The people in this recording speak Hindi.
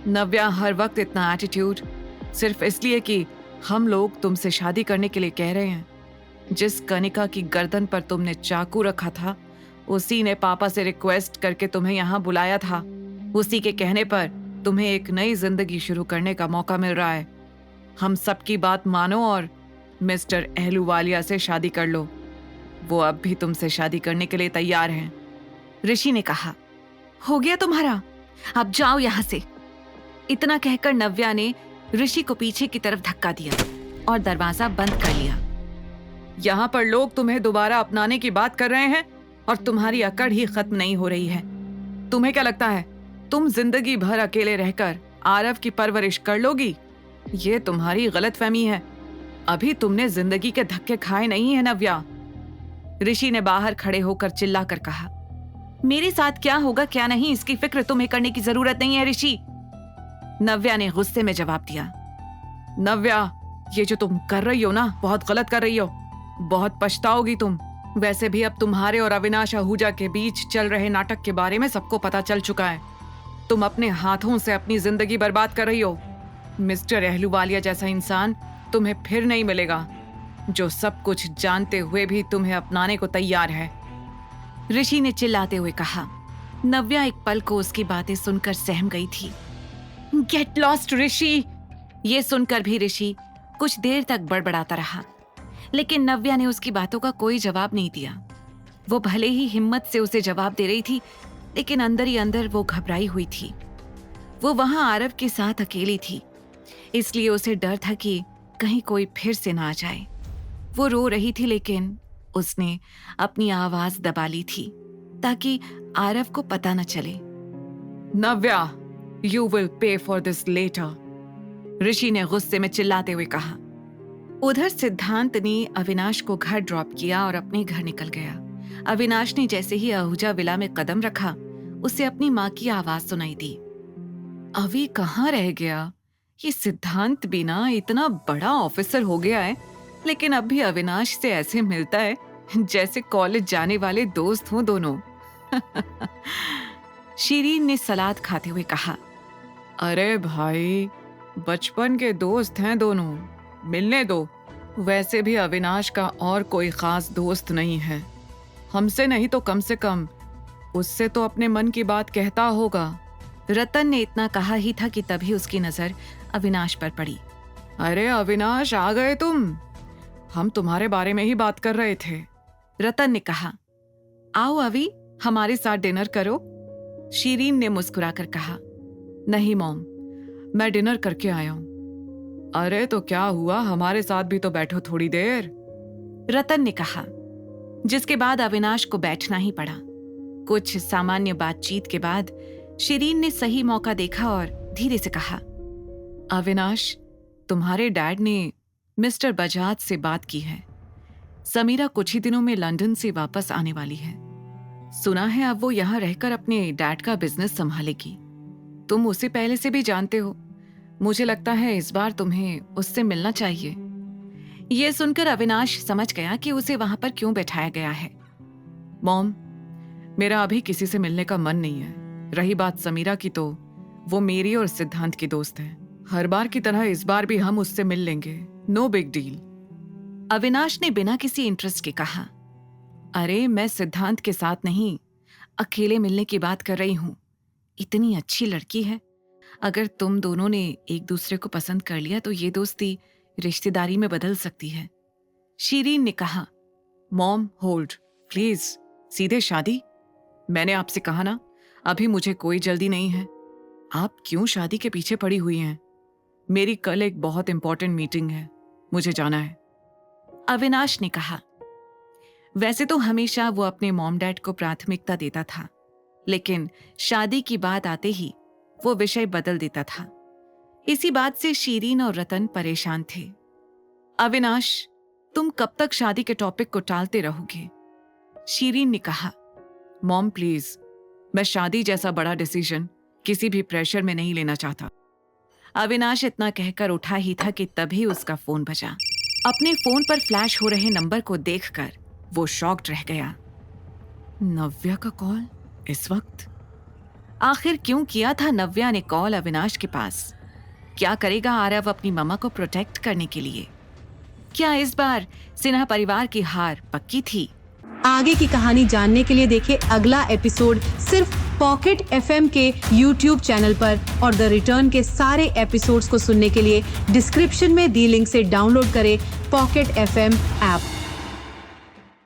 नव्या, हर वक्त इतना एटीट्यूड सिर्फ इसलिए कि हम लोग तुमसे शादी करने के लिए कह रहे हैं। जिस कनिका की गर्दन पर तुमने चाकू रखा था, उसी ने पापा से रिक्वेस्ट करके तुम्हें यहाँ बुलाया था। उसी के कहने पर तुम्हें एक नई जिंदगी शुरू करने का मौका मिल रहा है। हम सबकी बात मानो और मिस्टर अहलूवालिया से शादी कर लो। वो अब भी तुमसे शादी करने के लिए तैयार हैं। ऋषि ने कहा, हो गया तुम्हारा, अब जाओ यहाँ से। इतना कहकर नव्या ने ऋषि को पीछे की तरफ धक्का दिया और दरवाजा बंद कर लिया। यहाँ पर लोग तुम्हें दोबारा अपनाने की बात कर रहे हैं और तुम्हारी अकड़ ही खत्म नहीं हो रही है। तुम्हें क्या लगता है तुम जिंदगी भर अकेले रहकर आरव की परवरिश कर लोगी? ये तुम्हारी गलतफहमी है। अभी तुमने जिंदगी के धक्के खाए नहीं है नव्या। ऋषि ने बाहर खड़े होकर चिल्लाकर कहा, मेरे साथ क्या होगा क्या नहीं इसकी फिक्र तुम्हें करने की जरूरत नहीं है ऋषि। नव्या ने गुस्से में जवाब दिया, नव्या, ये जो तुम कर रही हो ना, बहुत गलत कर रही हो। बहुत पछताओगी तुम। वैसे भी अब तुम्हारे और अविनाश आहूजा के बीच चल रहे नाटक के बारे में सबको पता चल चुका है। तुम अपने हाथों से अपनी जिंदगी बर्बाद कर रही हो। मिस्टर अहलूवालिया जैसा इंसान तुम्हें फिर नहीं मिलेगा, जो सब कुछ जानते हुए भी तुम्हें अपनाने को तैयार है। ऋषि ने चिल्लाते हुए कहा। नव्या एक पल को उसकी बातें सुनकर सहम गई थी। गेट लॉस्ट ऋषि। ये सुनकर भी ऋषि कुछ देर तक बड़बड़ाता रहा, लेकिन नव्या ने उसकी बातों का कोई जवाब नहीं दिया। वो भले ही हिम्मत से उसे जवाब दे रही थी, लेकिन अंदर ही अंदर वो घबराई हुई थी। वो वहां आरव के साथ अकेली थी, इसलिए उसे डर था कि कहीं कोई फिर से ना आ जाए। वो रो रही थी, लेकिन उसने अपनी आवाज दबा ली थी ताकि आरव को पता न चले। Navya, you will pay for this letter, Rishi ने गुस्से में चिल्लाते हुए कहा। उधर सिद्धांत ने अविनाश को घर ड्रॉप किया और अपने घर निकल गया। अविनाश ने जैसे ही आहूजा विला में कदम रखा, उसे अपनी माँ की आवाज सुनाई दी। अभी कहाँ रह गया? ये सिद्धांत भी ना इतना बड़ा ऑफिसर हो गया है, लेकिन अब भी अविनाश से ऐसे मिलता है जैसे कॉलेज जाने वाले दोस्त हों दोनों। शीरीन ने सलाद खाते हुए कहा, अरे भाई, बचपन के दोस्त हैं दोनों, मिलने दो। वैसे भी अविनाश का और कोई खास दोस्त नहीं है। हमसे नहीं तो कम से कम उससे तो अपने मन की बात कहता होगा। रतन ने इतना कहा ही था कि तभी उसकी नजर अविनाश पर पड़ी। अरे अविनाश, आ गए तुम? हम तुम्हारे बारे में ही बात कर रहे थे। रतन ने कहा, आओ अभी हमारे साथ डिनर करो। शीरीन ने मुस्कुराकर कहा, नहीं मॉम, मैं डिनर करके आया हूं। अरे तो क्या हुआ, हमारे साथ भी तो बैठो थोड़ी देर, रतन ने कहा, जिसके बाद अविनाश को बैठना ही पड़ा। कुछ सामान्य बातचीत के बाद शीरीन ने सही मौका देखा और धीरे से कहा, अविनाश, तुम्हारे डैड ने मिस्टर बजाज से बात की है। समीरा कुछ ही दिनों में लंदन से वापस आने वाली है। सुना है अब वो यहाँ रहकर अपने डैड का बिजनेस संभालेगी। तुम उसे पहले से भी जानते हो। मुझे लगता है इस बार तुम्हें उससे मिलना चाहिए। यह सुनकर अविनाश समझ गया कि उसे वहां पर क्यों बैठाया गया है। मॉम, मेरा अभी किसी से मिलने का मन नहीं है। रही बात समीरा की, तो वो मेरी और सिद्धांत की दोस्त है। हर बार की तरह इस बार भी हम उससे मिल लेंगे, नो बिग डील। अविनाश ने बिना किसी इंटरेस्ट के कहा, अरे मैं सिद्धांत के साथ नहीं, अकेले मिलने की बात कर रही हूं। इतनी अच्छी लड़की है। अगर तुम दोनों ने एक दूसरे को पसंद कर लिया तो ये दोस्ती रिश्तेदारी में बदल सकती है। शीरीन ने कहा, मॉम होल्ड प्लीज, सीधे शादी? मैंने आपसे कहा ना, अभी मुझे कोई जल्दी नहीं है। आप क्यों शादी के पीछे पड़ी हुई हैं? मेरी कल एक बहुत इंपॉर्टेंट मीटिंग है, मुझे जाना है। अविनाश ने कहा। वैसे तो हमेशा वो अपने मॉम डैड को प्राथमिकता देता था, लेकिन शादी की बात आते ही वो विषय बदल देता था। इसी बात से शीरीन और रतन परेशान थे। अविनाश, तुम कब तक शादी के टॉपिक को टालते रहोगे? शीरीन ने कहा। मॉम प्लीज, मैं शादी जैसा बड़ा डिसीजन किसी भी प्रेशर में नहीं लेना चाहता। अविनाश इतना कहकर उठा ही था कि तभी उसका फोन बजा। अपने फोन पर फ्लैश हो रहे नंबर को देखकर वो शॉक्ड रह गया। नव्या का कॉल इस वक्त? आखिर क्यों किया था नव्या ने कॉल अविनाश के पास? क्या करेगा आरव अपनी मम्मा को प्रोटेक्ट करने के लिए? क्या इस बार सिन्हा परिवार की हार पक्की थी? आगे की कहानी जानने के लिए देखें अगला एपिसोड सिर्फ पॉकेट एफएम के यूट्यूब चैनल पर, और द रिटर्न के सारे एपिसोड्स को सुनने के लिए डिस्क्रिप्शन में दी लिंक से डाउनलोड करें पॉकेट एफएम ऐप।